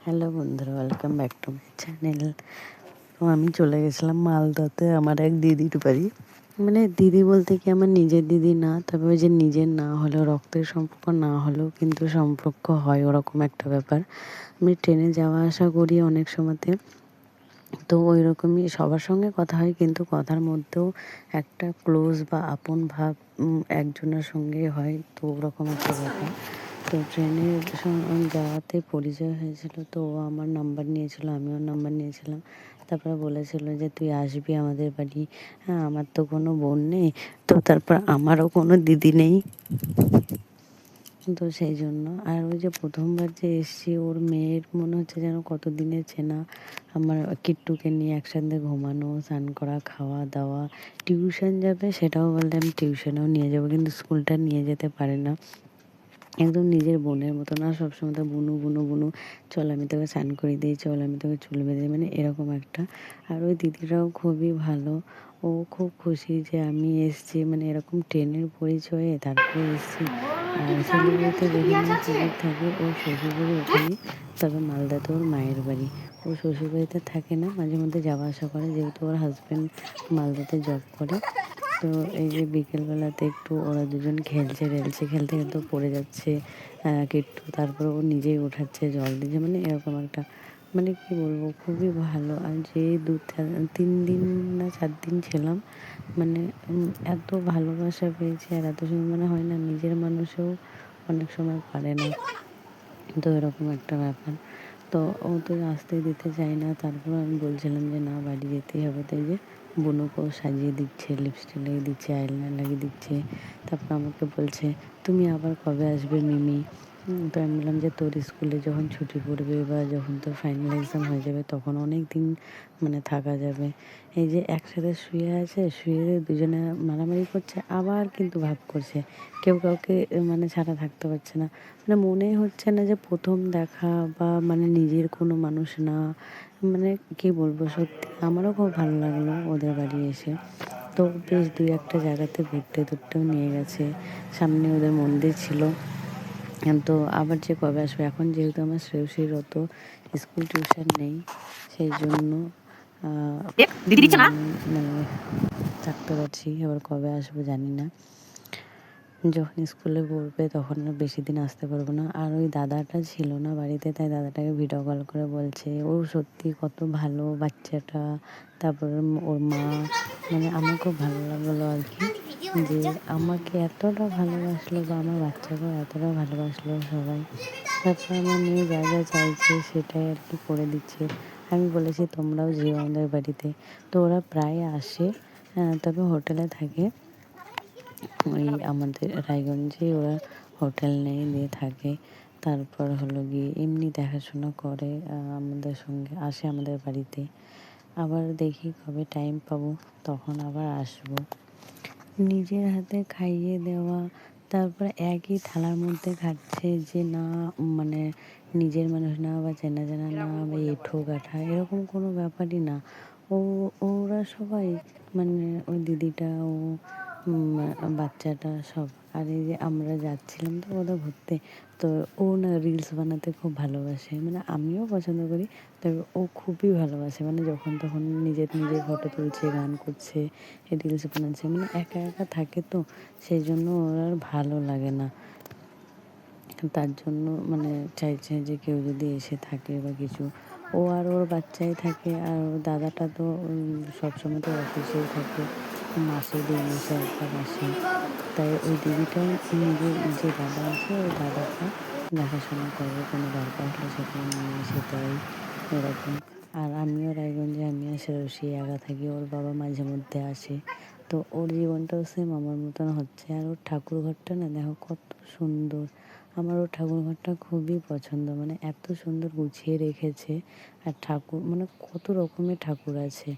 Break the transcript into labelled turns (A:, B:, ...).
A: Hello বন্ধুরা, welcome back to my channel. তো আমি চলে গেছিলাম মালদাতে আমার এক দিদির বাড়ি। মানে দিদি বলতে কি আমার নিজের দিদি না, তবে ওই যে নিজের না হলেও রক্তের সম্পর্ক না হলেও কিন্তু সম্পর্ক হয়, ওরকম একটা ব্যাপার। আমি ট্রেনে যাওয়া আসা করি অনেক সময়তে, তো ওই রকমই সবার সঙ্গে কথা হয়, কিন্তু কথার মধ্যেও একটা ক্লোজ বা আপন ভাব একজনের সঙ্গে হয়, তো ওরকম একটা ব্যাপার। তো ট্রেনের যাওয়াতে পরিচয় হয়েছিল, তো ও আমার নাম্বার নিয়েছিল, আমিও নাম্বার নিয়েছিলাম। তারপরে বলেছিল যে তুই আসবি আমাদের বাড়ি। হ্যাঁ, আমার তো কোনো বোন নেই, তো তারপর আমারও কোনো দিদি নেই, তো সেই জন্য। আর ওই যে প্রথমবার যে এসছি, ওর মেয়ের মনে হচ্ছে যেন কত দিনের চেনা। আমার কিট্টুকে নিয়ে একসাথে ঘুমানো, স্নান করা, খাওয়া দাওয়া, টিউশন যাবে সেটাও বললে আমি টিউশনেও নিয়ে যাবো, কিন্তু স্কুলটা নিয়ে যেতে পারে না। একদম নিজের বোনের মতো না, সবসময় তো বুনু বুনু বুনু, চল আমি তোকে স্নান করে দিই, চল আমি তোকে চুল বেঁধে দিই, মানে এরকম একটা। আর ওই দিদিটাও খুবই ভালো, ও খুব খুশি যে আমি এসছি, মানে এরকম ট্রেনের পরিচয়ে তারপরে এসছি। আর শিলিগুড়িতে যেখানে শ্বশুর থাকে, ওর শ্বশুরবাড়ি ওখানে, তবে মালদাতে ওর মায়ের বাড়ি। ও শ্বশুরবাড়িতে থাকে না, মাঝে মধ্যে যাওয়া আসা করে, যেহেতু ওর হাজব্যান্ড মালদাতে জব করে। তো এই যে বিকেলবেলাতে একটু ওরা দুজন খেলছে রেলছে, খেলতে খেলতে পড়ে যাচ্ছে কিট্টু, তারপর ও নিজেই উঠাচ্ছে, জল দিচ্ছে, মানে এরকম একটা, মানে কি বলবো, খুবই ভালো। আর যে 3 দিন না 4 দিন ছিলাম, মানে এত ভালোবাসা পেয়েছি আর এত সুন্দর, মানে হয় না নিজের মানুষও অনেক সময় পারে না, তো এরকম একটা ব্যাপার। তো ও তো আসতে দিতে চায় না, তারপর আমি বলছিলাম যে না, বাড়ি যেতেই হবে। তো এই যে বুনুকেও সাজিয়ে দিচ্ছে, লিপস্টিক লাগিয়ে দিচ্ছে, আইলাইনার লাগিয়ে দিচ্ছে। তারপর আমাকে বলছে তুমি আবার কবে আসবে মিমি। তো আমি বললাম যে তোর স্কুলে যখন ছুটি পড়বে বা যখন তোর ফাইনাল এক্সাম হয়ে যাবে তখন অনেক দিন মানে থাকা যাবে। এই যে একসাথে শুয়ে আছে, শুয়ে দুজনে মারামারি করছে, আবার কিন্তু ভাব করছে, কেউ কাউকে মানে ছাড়া থাকতে পারছে না। মানে মনে হচ্ছে না যে প্রথম দেখা বা মানে নিজের কোনো মানুষ না। মানে কি বলবো, সত্যি আমারও খুব ভালো লাগলো ওদের বাড়ি এসে। তো বেশ 2-1 জায়গাতে ঘুরতে টুরতেও নিয়ে গেছে, সামনে ওদের মন্দির ছিল। তো আবার যে কবে আসবে, এখন যেহেতু আমার শ্রেয়সীর অত স্কুল টিউশন নেই, সেই জন্য
B: দিদি দিচ্ছে না।
A: মানে থাকতে পারছি। এবার কবে আসবো জানি না, যখন স্কুলে পড়বে তখন আর বেশি দিন আসতে পারবো না। আর ওই দাদাটা ছিল না বাড়িতে, তাই দাদাটাকে ভিডিও কল করে বলছে ও সত্যি কত ভালো বাচ্চাটা। তারপর ওর মা, মানে আমার খুব ভালো লাগলো আর কি, যে আমাকে এতটা ভালোবাসলো বা আমার বাচ্চাকেও এতটা ভালোবাসলো সবাই। তারপর আমার মেয়ে যা যা চাইছে সেটাই আর কি করে দিচ্ছে। আমি বলেছি তোমরাও যেও আমাদের বাড়িতে, তো ওরা প্রায় আসে। তবে হোটেলে থাকে, ওই আমাদের রায়গঞ্জে ওরা হোটেল নেই, দিয়ে থাকে। তারপর হলো গিয়ে এমনি দেখাশোনা করে, আমাদের সঙ্গে আসে আমাদের বাড়িতে। আবার দেখি কবে টাইম পাবো তখন আবার আসবো। নিজের হাতে খাইয়ে দেওয়া, তারপর একই থালার মধ্যে খাচ্ছে, যে না মানে নিজের মানুষ না বা চেনা জানা না বা এঁঠো কাঠা এরকম কোনো ব্যাপারই না। ও ওরা সবাই, মানে ওই দিদিটা, ও বাচ্চাটা সব। আর এই যে আমরা যাচ্ছিলাম তো কোথাও ঘুরতে, তো ও না রিলস বানাতে খুব ভালোবাসে, মানে আমিও পছন্দ করি, তবে ও খুবই ভালোবাসে, মানে যখন তখন নিজের নিজের ফটো তুলছে, গান করছে, রিলস বানাচ্ছে, মানে একা একা থাকে তো, সেই জন্য ওর আর ভালো লাগে না। তার জন্য মানে চাইছে যে কেউ যদি এসে থাকে বা কিছু। ও আর ওর বাচ্চাই থাকে, আর ওর দাদাটা তো সবসময় তো অফিসেই থাকে, মাসে 2 মাসে একবার আসে। তাই ওই দিদিটাও নিজের যে দাদা আছে ওই দাদাটা দেখাশোনা করে, কোনো দরকার হলে সেখানে নিয়ে এসে দেয়, এরকম। আর আমিও রায়গঞ্জে, আমি আর শ্রেয়সী একা থাকি, ওর বাবা মাঝে মধ্যে আসে। তো ওর জীবনটাও সেম আমার মতন হচ্ছে। আর ওর ঠাকুর ঘরটা না দেখো কত সুন্দর, আমার ওর ঠাকুর ঘরটা খুবই পছন্দ, মানে এত সুন্দর গুছিয়ে রেখেছে। আর ঠাকুর মানে কত রকমের ঠাকুর আছে,